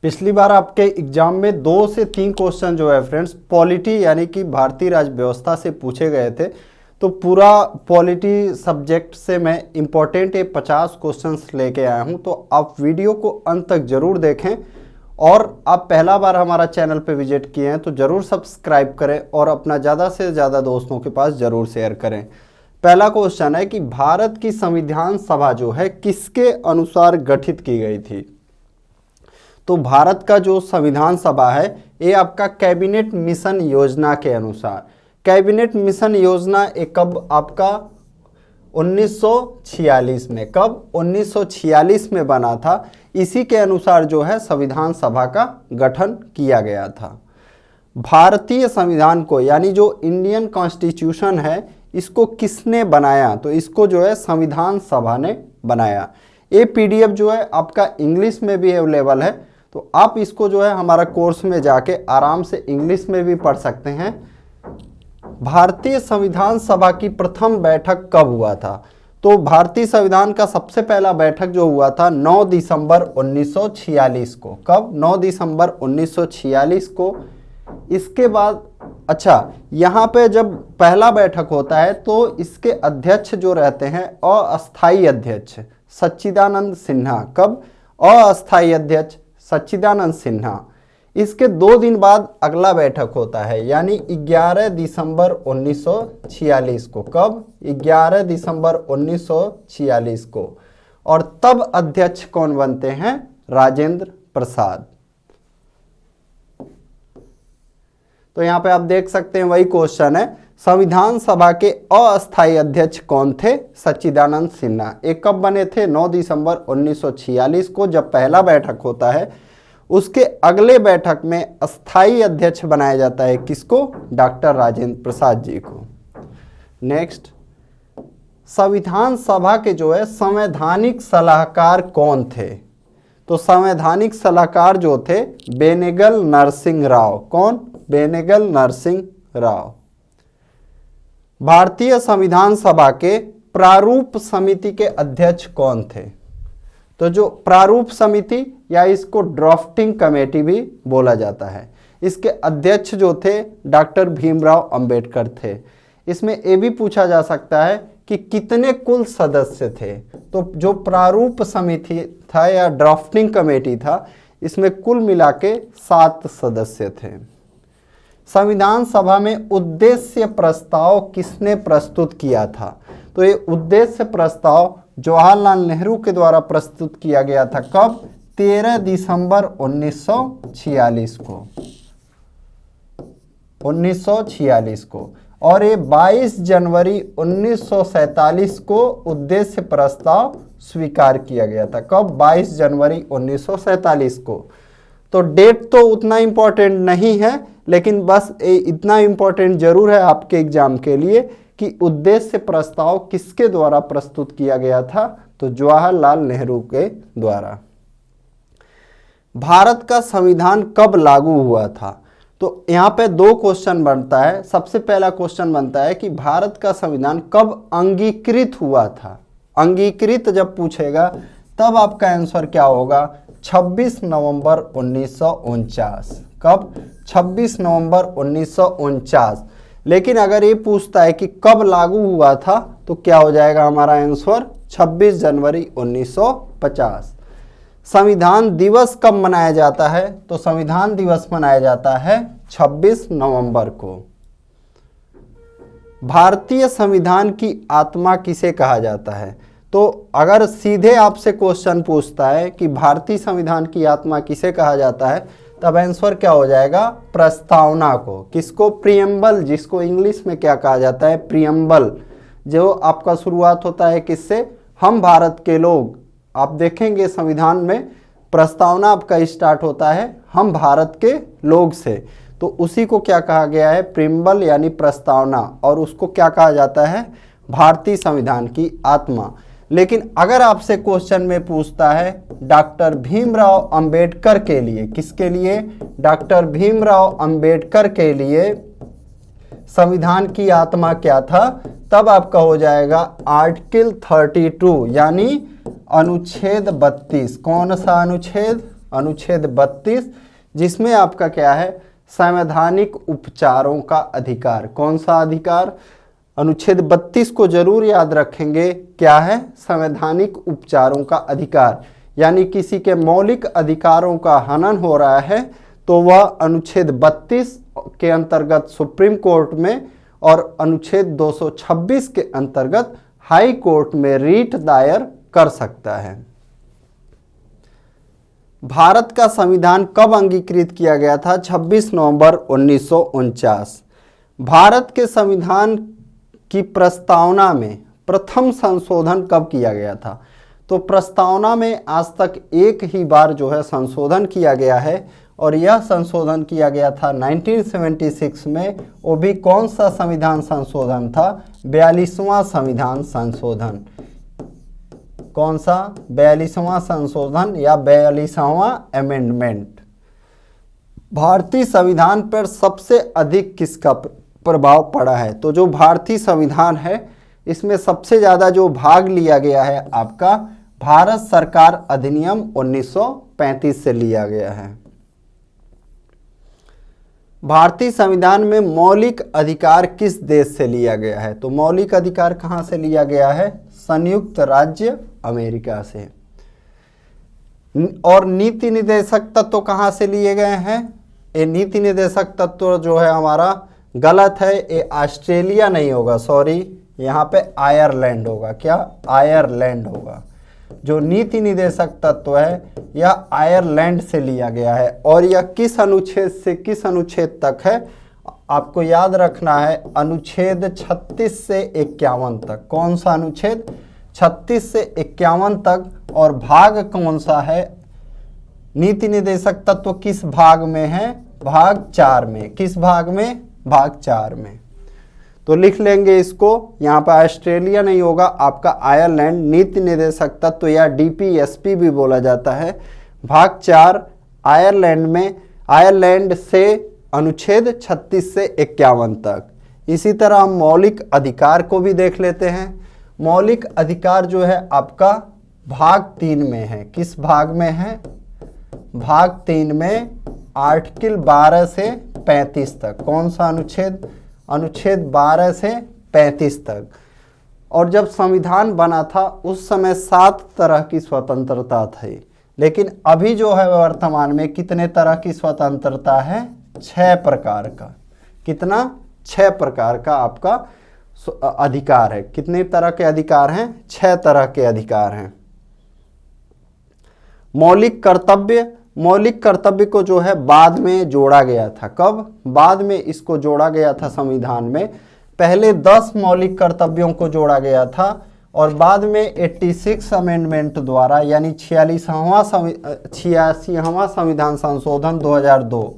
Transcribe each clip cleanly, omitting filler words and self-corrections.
पिछली बार आपके एग्जाम में 2 से 3 क्वेश्चन जो है फ्रेंड्स पॉलिटी यानी कि भारतीय राज्य व्यवस्था से पूछे गए थे। तो पूरा पॉलिटी सब्जेक्ट से मैं इम्पोर्टेंट 50 क्वेश्चंस लेके आया हूं। तो आप वीडियो को अंत तक जरूर देखें और आप पहला बार हमारा चैनल पे विजिट किए हैं तो ज़रूर सब्सक्राइब करें और अपना ज़्यादा से ज़्यादा दोस्तों के पास ज़रूर शेयर करें। पहला क्वेश्चन है कि भारत की संविधान सभा जो है किसके अनुसार गठित की गई थी। तो भारत का जो संविधान सभा है ये आपका कैबिनेट मिशन योजना के अनुसार, कैबिनेट मिशन योजना एक कब आपका 1946 में, कब 1946 में बना था। इसी के अनुसार जो है संविधान सभा का गठन किया गया था। भारतीय संविधान को यानी जो इंडियन कॉन्स्टिट्यूशन है इसको किसने बनाया, तो इसको जो है संविधान सभा ने बनाया। ये पीडीएफ जो है आपका इंग्लिश में भी अवेलेबल है, तो आप इसको जो है हमारा कोर्स में जाके आराम से इंग्लिश में भी पढ़ सकते हैं। भारतीय संविधान सभा की प्रथम बैठक कब हुआ था, तो भारतीय संविधान का सबसे पहला बैठक जो हुआ था 9 दिसंबर 1946 को, कब 9 दिसंबर 1946 को। इसके बाद अच्छा, यहाँ पे जब पहला बैठक होता है तो इसके अध्यक्ष जो रहते हैं अस्थाई अध्यक्ष सच्चिदानंद सिन्हा, कब अस्थाई अध्यक्ष सच्चिदानंद सिन्हा। इसके 2 दिन बाद अगला बैठक होता है यानी 11 दिसंबर 1946 को, कब 11 दिसंबर 1946 को। और तब अध्यक्ष कौन बनते हैं, राजेंद्र प्रसाद। तो यहां पे आप देख सकते हैं वही क्वेश्चन है, संविधान सभा के अस्थायी अध्यक्ष कौन थे, सच्चिदानंद सिन्हा। एक कब बने थे, 9 दिसंबर 1946 को जब पहला बैठक होता है। उसके अगले बैठक में अस्थायी अध्यक्ष बनाया जाता है किसको, डॉक्टर राजेंद्र प्रसाद जी को। नेक्स्ट, संविधान सभा के जो है संवैधानिक सलाहकार कौन थे, तो संवैधानिक सलाहकार जो थे बेनेगल नरसिंह राव, कौन, बेनेगल नरसिंह राव। भारतीय संविधान सभा के प्रारूप समिति के अध्यक्ष कौन थे, तो जो प्रारूप समिति या इसको ड्राफ्टिंग कमेटी भी बोला जाता है, इसके अध्यक्ष जो थे डॉक्टर भीमराव अंबेडकर थे। इसमें ये भी पूछा जा सकता है कि कितने कुल सदस्य थे, तो जो प्रारूप समिति था या ड्राफ्टिंग कमेटी था इसमें कुल मिला के 7 सदस्य थे। संविधान सभा में उद्देश्य प्रस्ताव किसने प्रस्तुत किया था, तो ये उद्देश्य प्रस्ताव जवाहरलाल नेहरू के द्वारा प्रस्तुत किया गया था, कब, 13 दिसंबर 1946 को, 1946 को। और ये 22 जनवरी 1947 को उद्देश्य प्रस्ताव स्वीकार किया गया था, कब, 22 जनवरी 1947 को। तो डेट तो उतना इम्पोर्टेंट नहीं है, लेकिन बस इतना इम्पोर्टेंट जरूर है आपके एग्जाम के लिए कि उद्देश्य प्रस्ताव किसके द्वारा प्रस्तुत किया गया था, तो जवाहरलाल नेहरू के द्वारा। भारत का संविधान कब लागू हुआ था, तो यहाँ पे 2 क्वेश्चन बनता है। सबसे पहला क्वेश्चन बनता है कि भारत का संविधान कब अंगीकृत हुआ था। अंगीकृत जब पूछेगा तब आपका आंसर क्या होगा, 26 नवंबर 1949, कब, 26 नवंबर 1949। लेकिन अगर ये पूछता है कि कब लागू हुआ था तो क्या हो जाएगा हमारा आंसर, 26 जनवरी 1950। संविधान दिवस कब मनाया जाता है, तो संविधान दिवस मनाया जाता है 26 नवंबर को। भारतीय संविधान की आत्मा किसे कहा जाता है, तो अगर सीधे आपसे क्वेश्चन पूछता है कि भारतीय संविधान की आत्मा किसे कहा जाता है, तब आंसर क्या हो जाएगा, प्रस्तावना को, किसको, प्रियम्बल, जिसको इंग्लिश में क्या कहा जाता है, प्रियम्बल। जो आपका शुरुआत होता है किससे, हम भारत के लोग। आप देखेंगे संविधान में प्रस्तावना आपका स्टार्ट होता है हम भारत के लोग से, तो उसी को क्या कहा गया है, प्रियम्बल यानी प्रस्तावना, और उसको क्या कहा जाता है, भारतीय संविधान की आत्मा। लेकिन अगर आपसे क्वेश्चन में पूछता है डॉक्टर भीमराव अंबेडकर के लिए, किसके लिए, डॉक्टर भीमराव अंबेडकर के लिए संविधान की आत्मा क्या था, तब आपका हो जाएगा आर्टिकल 32 यानी अनुच्छेद 32। कौन सा अनुच्छेद, अनुच्छेद 32, जिसमें आपका क्या है, संवैधानिक उपचारों का अधिकार। कौन सा अधिकार? अनुच्छेद 32 को जरूर याद रखेंगे, क्या है, संवैधानिक उपचारों का अधिकार। यानी किसी के मौलिक अधिकारों का हनन हो रहा है तो वह अनुच्छेद 32 के अंतर्गत सुप्रीम कोर्ट में और अनुच्छेद 226 के अंतर्गत हाई कोर्ट में रीट दायर कर सकता है। भारत का संविधान कब अंगीकृत किया गया था? 26 नवंबर 1949। भारत के संविधान की प्रस्तावना में प्रथम संशोधन कब किया गया था? तो प्रस्तावना में आज तक एक ही बार जो है संशोधन किया गया है और यह संशोधन किया गया था 1976 में। वो भी कौन सा संविधान संशोधन था? 42वां संविधान संशोधन। कौन सा? 42वां संशोधन या 42वां अमेंडमेंट। भारतीय संविधान पर सबसे अधिक किसका प्रभाव पड़ा है? तो जो भारतीय संविधान है इसमें सबसे ज़्यादा जो भाग लिया गया है आपका भारत सरकार अधिनियम 1935 से लिया गया है। भारतीय संविधान में मौलिक अधिकार किस देश से लिया गया है? तो मौलिक अधिकार कहाँ से लिया गया है? संयुक्त राज्य अमेरिका से। और नीति निर्देशक तत्व कहाँ से लिए गए हैं? ये नीति निर्देशक तत्व जो है हमारा गलत है, ये ऑस्ट्रेलिया नहीं होगा, सॉरी, यहाँ पे आयरलैंड होगा। क्या? आयरलैंड होगा। जो नीति निर्देशक तत्व है यह आयरलैंड से लिया गया है। और यह किस अनुच्छेद से किस अनुच्छेद तक है? आपको याद रखना है, अनुच्छेद 36 से 51 तक। कौन सा अनुच्छेद? 36 से 51 तक। और भाग कौन सा है? नीति निर्देशक तत्व किस भाग में है? भाग 4 में। किस भाग में? भाग 4 में। तो लिख लेंगे इसको, यहाँ पर ऑस्ट्रेलिया नहीं होगा, आपका आयरलैंड। नीति निर्देशक तत्व या डीपीएसपी भी बोला जाता है। भाग 4 आयरलैंड में, आयरलैंड से अनुच्छेद 36 से 51 तक। इसी तरह हम मौलिक अधिकार को भी देख लेते हैं। मौलिक अधिकार जो है आपका भाग 3 में है। किस भाग में है? भाग 3 में आर्टिकल 12 से 35 तक। कौन सा अनुच्छेद? अनुच्छेद 12 से 35 तक। और जब संविधान बना था उस समय 7 तरह की स्वतंत्रता थी, लेकिन अभी जो है वर्तमान में कितने तरह की स्वतंत्रता है? 6 प्रकार का। कितना? 6 प्रकार का आपका अधिकार है। कितने तरह के अधिकार हैं? 6 तरह के अधिकार हैं। मौलिक कर्तव्य, मौलिक कर्तव्य को जो है बाद में जोड़ा गया था। कब? बाद में इसको जोड़ा गया था संविधान में। पहले 10 मौलिक कर्तव्यों को जोड़ा गया था और बाद में 86 अमेंडमेंट द्वारा यानी 86वां संविधान संशोधन 2002,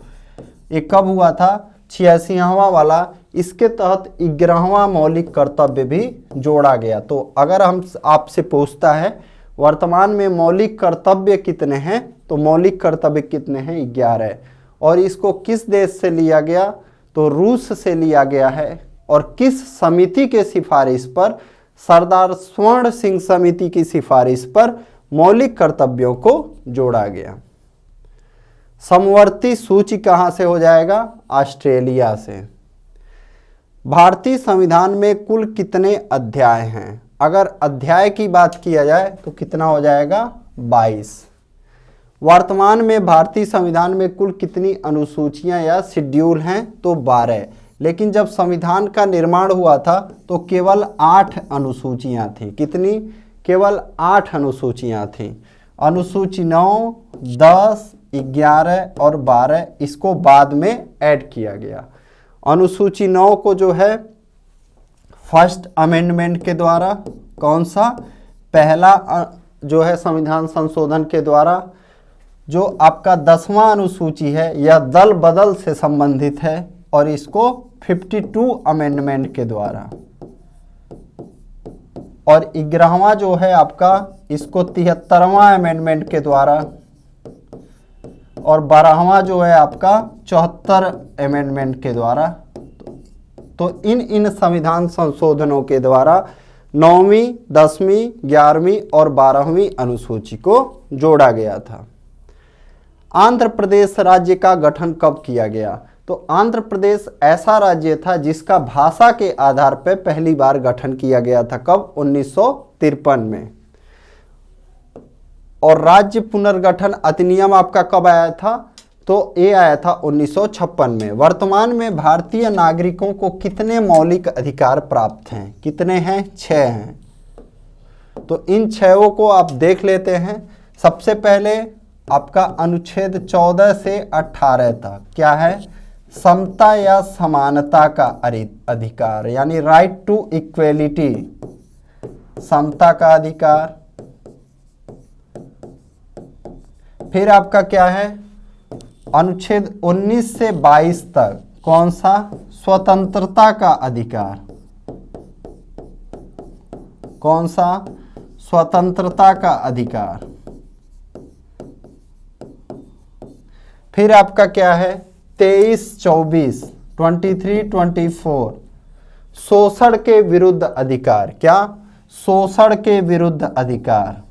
ये कब हुआ था? 86वां वाला। इसके तहत 11वां मौलिक कर्तव्य भी जोड़ा गया। तो अगर हम आपसे पूछता है वर्तमान में मौलिक कर्तव्य कितने हैं, तो मौलिक कर्तव्य कितने हैं? 11। और इसको किस देश से लिया गया? तो रूस से लिया गया है। और किस समिति के सिफारिश पर? सरदार स्वर्ण सिंह समिति की सिफारिश पर मौलिक कर्तव्यों को जोड़ा गया। समवर्ती सूची कहाँ से हो जाएगा? ऑस्ट्रेलिया से। भारतीय संविधान में कुल कितने अध्याय हैं? अगर अध्याय की बात किया जाए तो कितना हो जाएगा? 22। वर्तमान में भारतीय संविधान में कुल कितनी अनुसूचियां या शेड्यूल हैं? तो 12। लेकिन जब संविधान का निर्माण हुआ था तो केवल 8 अनुसूचियां थी। कितनी? केवल 8 अनुसूचियां थी। अनुसूची 9, 10, 11 और 12 इसको बाद में ऐड किया गया। अनुसूची 9 को जो है फर्स्ट अमेंडमेंट के द्वारा, कौन सा? पहला जो है संविधान संशोधन के द्वारा। जो आपका 10वां अनुसूची है यह दल बदल से संबंधित है और इसको 52 अमेंडमेंट के द्वारा। और 11वां जो है आपका इसको 73वां अमेंडमेंट के द्वारा। और 12वां जो है आपका 74 अमेंडमेंट के द्वारा। तो इन संविधान संशोधनों के द्वारा 9वीं, 10वीं, 11वीं और 12वीं अनुसूची को जोड़ा गया था। आंध्र प्रदेश राज्य का गठन कब किया गया? तो आंध्र प्रदेश ऐसा राज्य था जिसका भाषा के आधार पर पहली बार गठन किया गया था। कब? 1953 में। और राज्य पुनर्गठन अधिनियम आपका कब आया था? तो ये आया था 1956 में। वर्तमान में भारतीय नागरिकों को कितने मौलिक अधिकार प्राप्त हैं? कितने हैं? 6 हैं। तो इन 6 को आप देख लेते हैं। सबसे पहले आपका अनुच्छेद 14 से 18 तक क्या है? समता या समानता का अधिकार, यानी राइट टू इक्वेलिटी, समता का अधिकार। फिर आपका क्या है? अनुच्छेद 19 से 22 तक कौन सा? स्वतंत्रता का अधिकार। कौन सा? स्वतंत्रता का अधिकार। फिर आपका क्या है? 23-24, 23-24 शोषण के विरुद्ध अधिकार। क्या? शोषण के विरुद्ध अधिकार।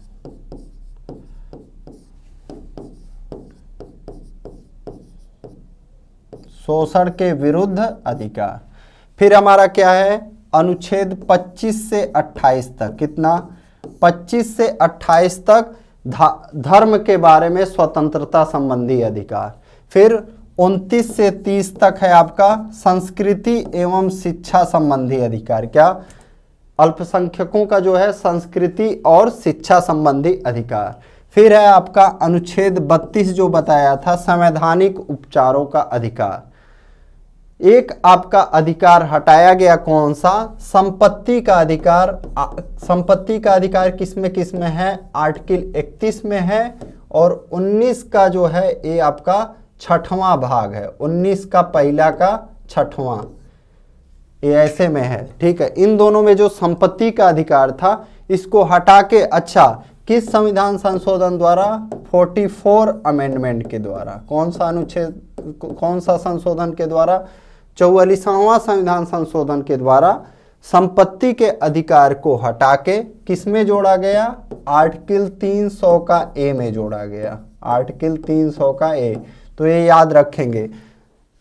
शोषण के विरुद्ध अधिकार। फिर हमारा क्या है? अनुच्छेद 25 से 28 तक। कितना? 25 से 28 तक धर्म के बारे में स्वतंत्रता संबंधी अधिकार। फिर 29 से 30 तक है आपका संस्कृति एवं शिक्षा संबंधी अधिकार। क्या? अल्पसंख्यकों का जो है संस्कृति और शिक्षा संबंधी अधिकार। फिर है आपका अनुच्छेद 32 जो बताया था, संवैधानिक उपचारों का अधिकार। एक आपका अधिकार हटाया गया, कौन सा? संपत्ति का अधिकार। संपत्ति का अधिकार किसमें है? आर्टिकल 31 में है। और 19 का जो है ये आपका 6वां भाग है। 19 का पहला का 6वां, ये ऐसे में है। ठीक है। इन दोनों में जो संपत्ति का अधिकार था इसको हटा के, अच्छा, किस संविधान संशोधन द्वारा? 44 अमेंडमेंट के द्वारा। कौन सा अनुच्छेद, कौन सा संशोधन के द्वारा? 44वां संविधान संशोधन के द्वारा संपत्ति के अधिकार को हटा के किस में जोड़ा गया? आर्टिकल 300 का ए में जोड़ा गया। आर्टिकल 300 का ए। तो ये याद रखेंगे।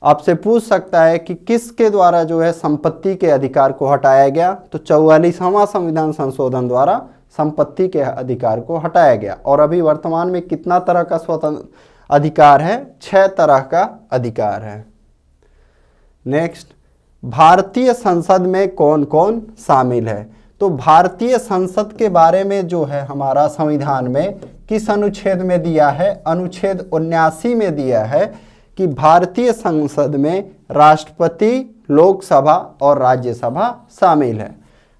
आपसे पूछ सकता है कि किसके द्वारा जो है संपत्ति के अधिकार को हटाया गया? तो 44वां संविधान संशोधन द्वारा संपत्ति के अधिकार को हटाया गया। और अभी वर्तमान में कितना तरह का स्वतंत्र अधिकार है? 6 तरह का अधिकार है। नेक्स्ट, भारतीय संसद में कौन कौन शामिल है? तो भारतीय संसद के बारे में जो है हमारा संविधान में किस अनुच्छेद में दिया है? अनुच्छेद 79 में दिया है कि भारतीय संसद में राष्ट्रपति, लोकसभा और राज्यसभा शामिल है।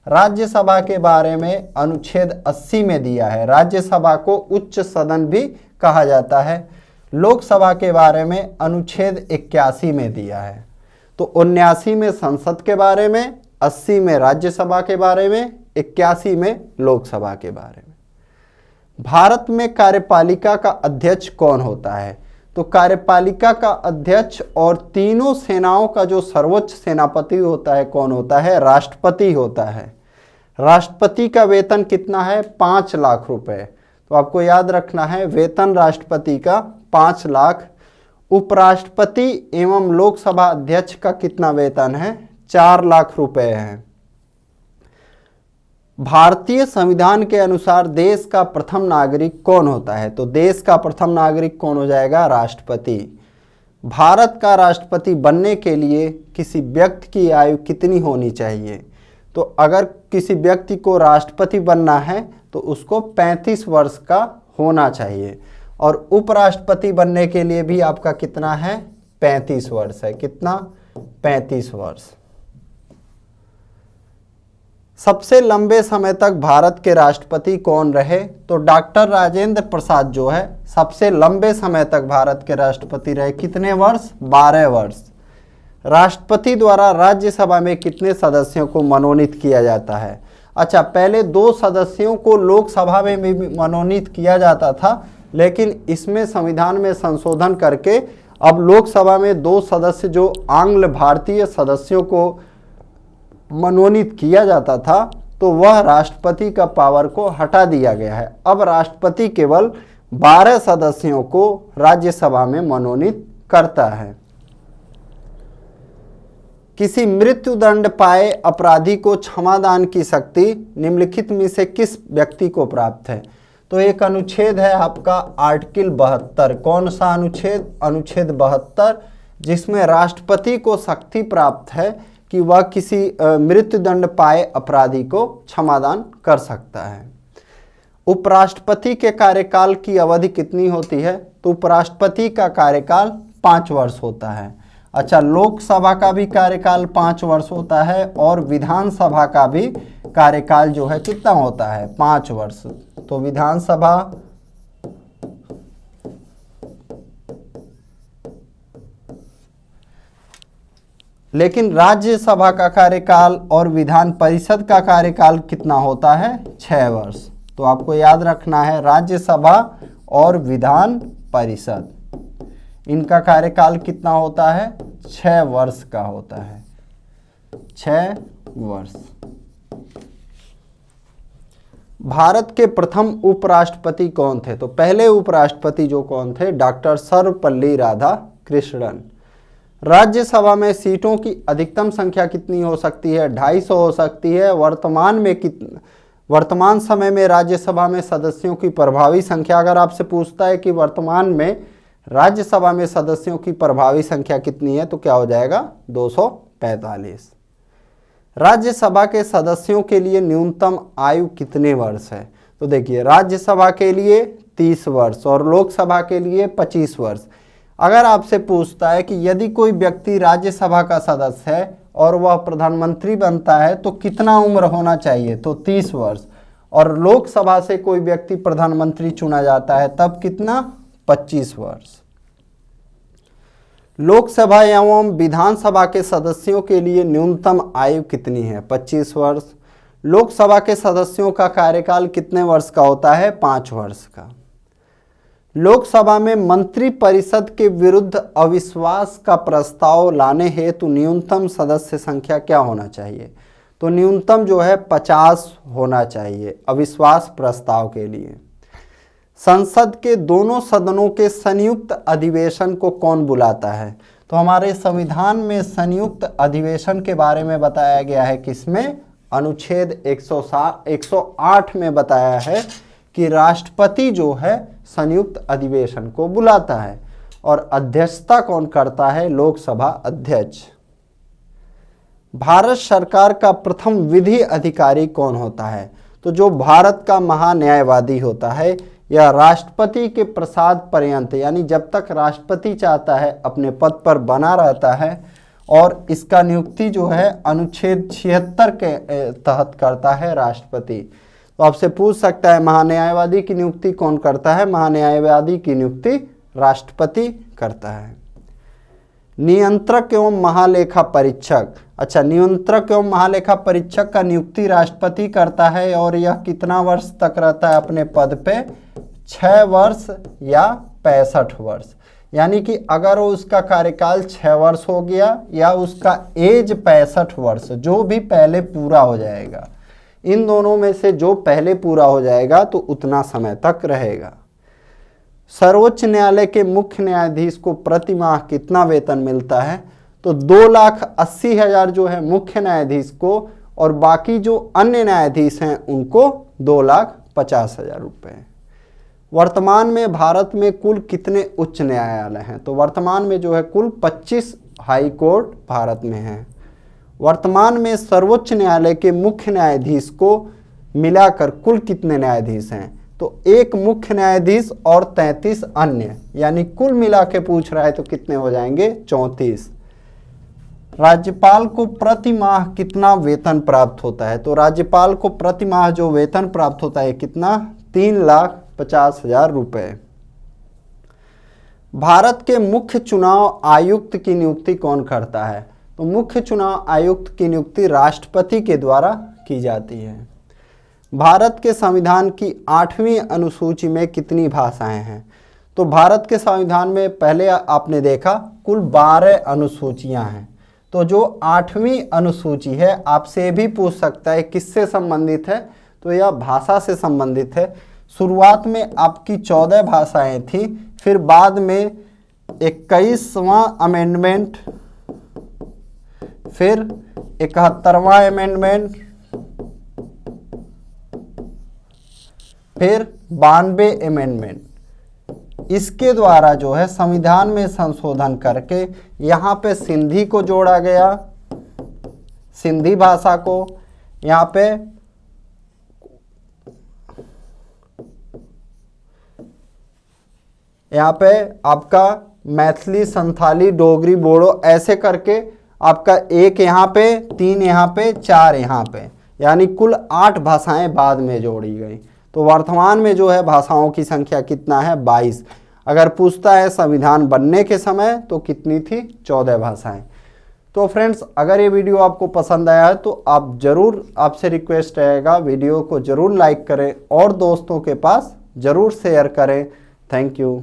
राज्यसभा के बारे में अनुच्छेद 80 में दिया है। राज्यसभा को उच्च सदन भी कहा जाता है। लोकसभा के बारे में अनुच्छेद 81 में दिया है। तो 79 में संसद के बारे में, 80 में राज्यसभा के बारे में, 81 में लोकसभा के बारे में। भारत में कार्यपालिका का अध्यक्ष कौन होता है? तो कार्यपालिका का अध्यक्ष और तीनों सेनाओं का जो सर्वोच्च सेनापति होता है, कौन होता है? राष्ट्रपति होता है। राष्ट्रपति का वेतन कितना है? 5 लाख रुपए। तो आपको याद रखना है वेतन राष्ट्रपति का 5 लाख। उपराष्ट्रपति एवं लोकसभा अध्यक्ष का कितना वेतन है? 4 लाख रुपए है। भारतीय संविधान के अनुसार देश का प्रथम नागरिक कौन होता है? तो देश का प्रथम नागरिक कौन हो जाएगा? राष्ट्रपति। भारत का राष्ट्रपति बनने के लिए किसी व्यक्ति की आयु कितनी होनी चाहिए? तो अगर किसी व्यक्ति को राष्ट्रपति बनना है तो उसको 35 वर्ष का होना चाहिए। और उपराष्ट्रपति बनने के लिए भी आपका कितना है? 35 वर्ष है। कितना? 35 वर्ष। सबसे लंबे समय तक भारत के राष्ट्रपति कौन रहे? तो डॉक्टर राजेंद्र प्रसाद जो है सबसे लंबे समय तक भारत के राष्ट्रपति रहे। कितने वर्ष? 12 वर्ष। राष्ट्रपति द्वारा राज्यसभा में कितने सदस्यों को मनोनीत किया जाता है? अच्छा, पहले 2 सदस्यों को लोकसभा में भी मनोनीत किया जाता था, लेकिन इसमें संविधान में संशोधन करके अब लोकसभा में 2 सदस्य जो आंग्ल भारतीय सदस्यों को मनोनीत किया जाता था, तो वह राष्ट्रपति का पावर को हटा दिया गया है। अब राष्ट्रपति केवल 12 सदस्यों को राज्यसभा में मनोनीत करता है। किसी मृत्युदंड पाए अपराधी को क्षमादान की शक्ति निम्नलिखित में से किस व्यक्ति को प्राप्त है? तो एक अनुच्छेद है आपका आर्टिकल 72। कौन सा अनुच्छेद? अनुच्छेद 72, जिसमें राष्ट्रपति को शक्ति प्राप्त है कि वह किसी मृत्युदंड पाए अपराधी को क्षमादान कर सकता है। उपराष्ट्रपति के कार्यकाल की अवधि कितनी होती है? तो उपराष्ट्रपति का कार्यकाल 5 वर्ष होता है। अच्छा, लोकसभा का भी कार्यकाल 5 वर्ष होता है और विधानसभा का भी कार्यकाल जो है कितना होता है? 5 वर्ष। तो विधानसभा लेकिन राज्यसभा का कार्यकाल और विधान परिषद का कार्यकाल कितना होता है? 6 वर्ष। तो आपको याद रखना है राज्यसभा और विधान परिषद, इनका कार्यकाल कितना होता है? 6 वर्ष का होता है, 6 वर्ष। भारत के प्रथम उपराष्ट्रपति कौन थे? तो पहले उपराष्ट्रपति जो कौन थे? डॉक्टर सर्वपल्ली राधाकृष्णन। राज्यसभा में सीटों की अधिकतम संख्या कितनी हो सकती है? 250 हो सकती है। वर्तमान समय में राज्यसभा में सदस्यों की प्रभावी संख्या, अगर आपसे पूछता है कि वर्तमान में राज्यसभा में सदस्यों की प्रभावी संख्या कितनी है, तो क्या हो जाएगा? 245। राज्यसभा के सदस्यों के लिए न्यूनतम आयु कितने वर्ष है? तो देखिए, राज्यसभा के लिए 30 वर्ष और लोकसभा के लिए 25 वर्ष। अगर आपसे पूछता है कि यदि कोई व्यक्ति राज्यसभा का सदस्य है और वह प्रधानमंत्री बनता है तो कितना उम्र होना चाहिए? तो 30 वर्ष। और लोकसभा से कोई व्यक्ति प्रधानमंत्री चुना जाता है तब कितना? 25 वर्ष। लोकसभा एवं विधानसभा के सदस्यों के लिए न्यूनतम आयु कितनी है? 25 वर्ष। लोकसभा के सदस्यों का कार्यकाल कितने वर्ष का होता है? 5 वर्ष का। लोकसभा में मंत्रिपरिषद के विरुद्ध अविश्वास का प्रस्ताव लाने हेतु न्यूनतम सदस्य संख्या क्या होना चाहिए? तो न्यूनतम जो है 50 होना चाहिए अविश्वास प्रस्ताव के लिए। संसद के दोनों सदनों के संयुक्त अधिवेशन को कौन बुलाता है? तो हमारे संविधान में संयुक्त अधिवेशन के बारे में बताया गया है किसमें? अनुच्छेद 108 में बताया है कि राष्ट्रपति जो है संयुक्त अधिवेशन को बुलाता है और अध्यक्षता कौन करता है? लोकसभा अध्यक्ष। भारत सरकार का प्रथम विधि अधिकारी कौन होता है? तो जो भारत का महान्यायवादी होता है, यह राष्ट्रपति के प्रसाद पर्यंत, यानी जब तक राष्ट्रपति चाहता है अपने पद पर बना रहता है, और इसका नियुक्ति जो है अनुच्छेद 76 के तहत करता है राष्ट्रपति। तो आपसे पूछ सकता है महान्यायवादी की नियुक्ति कौन करता है? महान्यायवादी की नियुक्ति राष्ट्रपति करता है। नियंत्रक एवं महालेखा परीक्षक। अच्छा, नियंत्रक एवं महालेखा परीक्षक का नियुक्ति राष्ट्रपति करता है और यह कितना वर्ष तक रहता है अपने पद पे? 6 वर्ष या 65 वर्ष। यानी कि अगर उसका कार्यकाल 6 वर्ष हो गया या उसका एज 65 वर्ष, जो भी पहले पूरा हो जाएगा, इन दोनों में से जो पहले पूरा हो जाएगा तो उतना समय तक रहेगा। सर्वोच्च न्यायालय के मुख्य न्यायाधीश को प्रति माह कितना वेतन मिलता है? तो 2,80,000 जो है मुख्य न्यायाधीश को, और बाकी जो अन्य न्यायाधीश हैं उनको 2,50,000 रुपये। वर्तमान में भारत में कुल कितने उच्च न्यायालय हैं? तो वर्तमान में जो है कुल 25 हाई कोर्ट भारत में हैं। वर्तमान में सर्वोच्च न्यायालय के मुख्य न्यायाधीश को मिलाकर कुल कितने न्यायाधीश हैं? तो एक मुख्य न्यायाधीश और 33 अन्य, यानी कुल मिला के पूछ रहा है तो कितने हो जाएंगे? 34। राज्यपाल को प्रति माह कितना वेतन प्राप्त होता है? तो राज्यपाल को प्रति माह जो वेतन प्राप्त होता है कितना? 3,50,000 रुपये। भारत के मुख्य चुनाव आयुक्त की नियुक्ति कौन करता है? तो मुख्य चुनाव आयुक्त की नियुक्ति राष्ट्रपति के द्वारा की जाती है। भारत के संविधान की 8वीं अनुसूची में कितनी भाषाएं हैं? तो भारत के संविधान में पहले आपने देखा कुल 12 अनुसूचियां हैं। तो जो 8वीं अनुसूची है आपसे भी पूछ सकता है किससे संबंधित है? तो यह भाषा से संबंधित है। शुरुआत में आपकी 14 भाषाएं थी, फिर बाद में 21वां अमेंडमेंट, फिर 71वां अमेंडमेंट, फिर 92 अमेंडमेंट, इसके द्वारा जो है संविधान में संशोधन करके यहाँ पे सिंधी को जोड़ा गया, सिंधी भाषा को, यहाँ पे आपका मैथिली, संथाली, डोगरी, बोडो, ऐसे करके आपका एक यहाँ पे, 3 यहाँ पे, 4 यहाँ पे, यानी कुल 8 भाषाएं बाद में जोड़ी गई। तो वर्तमान में जो है भाषाओं की संख्या कितना है? 22। अगर पूछता है संविधान बनने के समय तो कितनी थी? 14 भाषाएं। तो फ्रेंड्स, अगर ये वीडियो आपको पसंद आया है तो आप जरूर, आपसे रिक्वेस्ट रहेगा वीडियो को जरूर लाइक करें और दोस्तों के पास जरूर शेयर करें। Thank you.